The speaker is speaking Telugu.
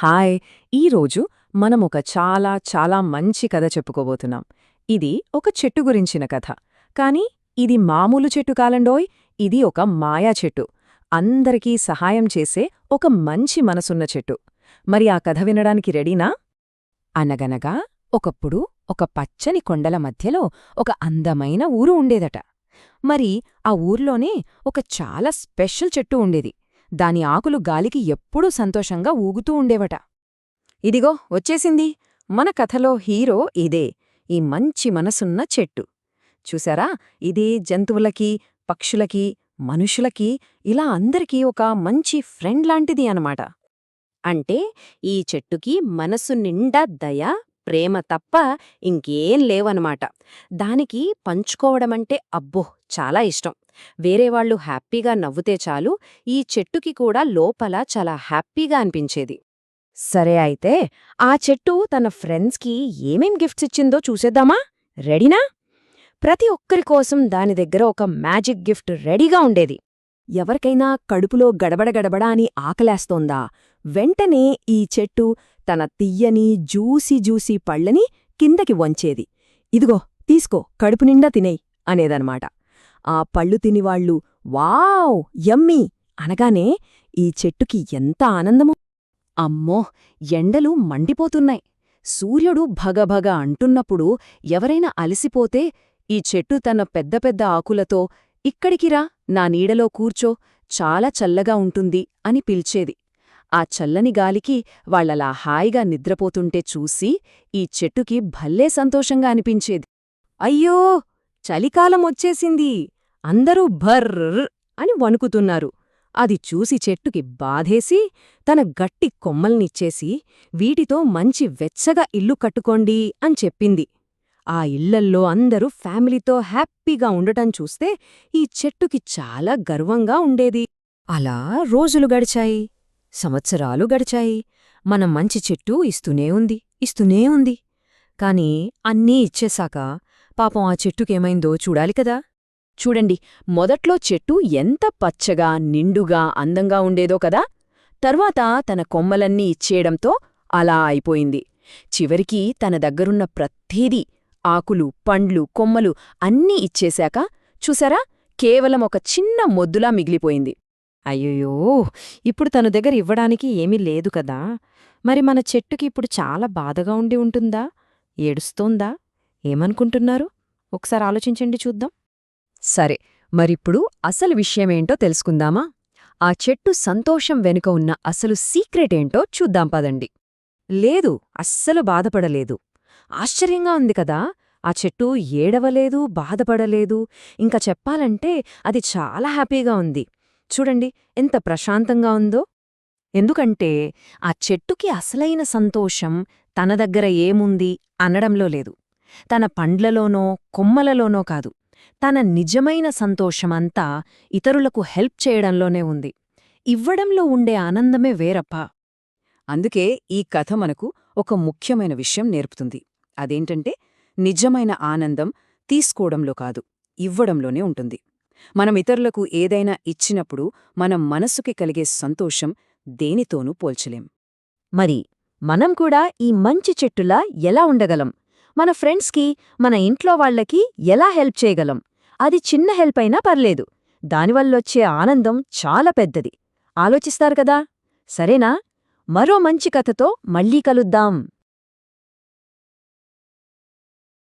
హాయ్! ఈరోజు మనమొక చాలా చాలా మంచి కథ చెప్పుకోబోతున్నాం. ఇది ఒక చెట్టు గురించిన కథ. కానీ ఇది మామూలు చెట్టు కాలండోయ్, ఇది ఒక మాయా చెట్టు. అందరికీ సహాయం చేసే ఒక మంచి మనసున్న చెట్టు. మరి ఆ కథ వినడానికి రెడీనా? అనగనగా ఒకప్పుడు ఒక పచ్చని కొండల మధ్యలో ఒక అందమైన ఊరు ఉండేదట. మరి ఆ ఊర్లోనే ఒక చాలా స్పెషల్ చెట్టు ఉండేది. దాని ఆకులు గాలికి ఎప్పుడూ సంతోషంగా ఊగుతూ ఉండేవట. ఇదిగో వచ్చేసింది మన కథలో హీరో ఇదే, ఈ మంచి మనసున్న చెట్టు. చూసారా, ఇదే జంతువులకి, పక్షులకి, మనుషులకి, ఇలా అందరికీ ఒక మంచి ఫ్రెండ్ లాంటిది అనమాట. అంటే ఈ చెట్టుకి మనసు నిండా దయ, ప్రేమ తప్ప ఇంకేం లేవనమాట. దానికి పంచుకోవడమంటే అబ్బో చాలా ఇష్టం. వేరేవాళ్లు హ్యాపీగా నవ్వుతే చాలు, ఈ చెట్టుకి కూడా లోపల చాలా హ్యాపీగా అనిపించేది. సరే అయితే ఆ చెట్టు తన ఫ్రెండ్స్కి ఏమేం గిఫ్ట్స్ ఇచ్చిందో చూసేద్దామా? రెడీనా? ప్రతి ఒక్కరి కోసం దాని దగ్గర ఒక మ్యాజిక్ గిఫ్ట్ రెడీగా ఉండేది. ఎవరికైనా కడుపులో గడబడ అని ఆకలేస్తోందా, వెంటనే ఈ చెట్టు తన తియ్యని జ్యూసీ పళ్ళని కిందకి వంచేది. ఇదిగో తీసుకో, కడుపు నిండా తినేయ్ అనేదనమాట. ఆ పళ్ళు తినివాళ్లు వావ్ యమ్మీ అనగానే ఈ చెట్టుకి ఎంత ఆనందమో! అమ్మో, ఎండలు మండిపోతున్నాయి. సూర్యుడు భగభగ అంటున్నప్పుడు ఎవరైనా అలసిపోతే ఈ చెట్టు తన పెద్ద పెద్ద ఆకులతో ఇక్కడికిరా, నా నీడలో కూర్చో, చాలా చల్లగా ఉంటుంది అని పిలిచేది. ఆ చల్లని గాలికి వాళ్లలా హాయిగా నిద్రపోతుంటే చూసి ఈ చెట్టుకి భలే సంతోషంగా అనిపించేది. అయ్యో, చలికాలం వచ్చేసింది, అందరూ భర్ర్ అని వణుకుతున్నారు. అది చూసి చెట్టుకి బాధేసి తన గట్టి కొమ్మల్నిచ్చేసి వీటితో మంచి వెచ్చగా ఇల్లు కట్టుకోండి అని చెప్పింది. ఆ ఇళ్లల్లో అందరూ ఫ్యామిలీతో హ్యాపీగా ఉండటం చూస్తే ఈ చెట్టుకి చాలా గర్వంగా ఉండేది. అలా రోజులు గడిచాయి, సంవత్సరాలు గడిచాయి. మన మంచి చెట్టు ఇస్తూనే ఉంది. కాని అన్నీ ఇచ్చేశాక పాపం ఆ చెట్టుకేమైందో చూడాలి కదా. చూడండి, మొదట్లో చెట్టు ఎంత పచ్చగా, నిండుగా, అందంగా ఉండేదో కదా. తర్వాత తన కొమ్మలన్నీ ఇచ్చేయడంతో అలా అయిపోయింది. చివరికి తన దగ్గరున్న ప్రత్తీదీ, ఆకులు, పండ్లు, కొమ్మలు అన్నీ ఇచ్చేశాక చూసారా, కేవలం ఒక చిన్న మొద్దులా మిగిలిపోయింది. అయ్యయ్యో, ఇప్పుడు తన దగ్గర ఇవ్వడానికి ఏమీ లేదు కదా. మరి మన చెట్టుకి ఇప్పుడు చాలా బాధగా ఉండి ఉంటుందా, ఏడుస్తోందా? ఏమనుకుంటున్నారు? ఒకసారి ఆలోచించండి చూద్దాం. సరే, మరిప్పుడు అసలు విషయమేంటో తెలుసుకుందామా? ఆ చెట్టు సంతోషం వెనుక ఉన్న అసలు సీక్రెటేంటో చూద్దాం పదండి. లేదు, అస్సలు బాధపడలేదు. ఆశ్చర్యంగా ఉంది కదా. ఆ చెట్టు ఏడవలేదు, బాధపడలేదు. ఇంకా చెప్పాలంటే అది చాలా హ్యాపీగా ఉంది. చూడండి ఎంత ప్రశాంతంగా ఉందో. ఎందుకంటే ఆ చెట్టుకి అసలైన సంతోషం తన దగ్గర ఏముంది అనడంలో లేదు, తన పండ్లలోనో కొమ్మలలోనో కాదు. తన నిజమైన సంతోషమంతా ఇతరులకు హెల్ప్ చేయడంలోనే ఉంది. ఇవ్వడంలో ఉండే ఆనందమే వేరప్పా. అందుకే ఈ కథ మనకు ఒక ముఖ్యమైన విషయం నేర్పుతుంది. అదేంటంటే, నిజమైన ఆనందం తీసుకోవడంలో కాదు, ఇవ్వడంలోనే ఉంటుంది. మనం ఇతరులకు ఏదైనా ఇచ్చినప్పుడు మన మనసుకి కలిగే సంతోషం దేనితోనూ పోల్చలేం. మరి మనం కూడా ఈ మంచి చెట్టులా ఎలా ఉండగలం? మన ఫ్రెండ్స్కి, మన ఇంట్లో వాళ్లకి ఎలా హెల్ప్ చేయగలం? అది చిన్న హెల్ప్ అయినా పర్లేదు, దానివల్లొచ్చే ఆనందం చాలా పెద్దది. ఆలోచిస్తారు కదా. సరేనా? మరో మంచి కథతో మళ్ళీ కలుద్దాం.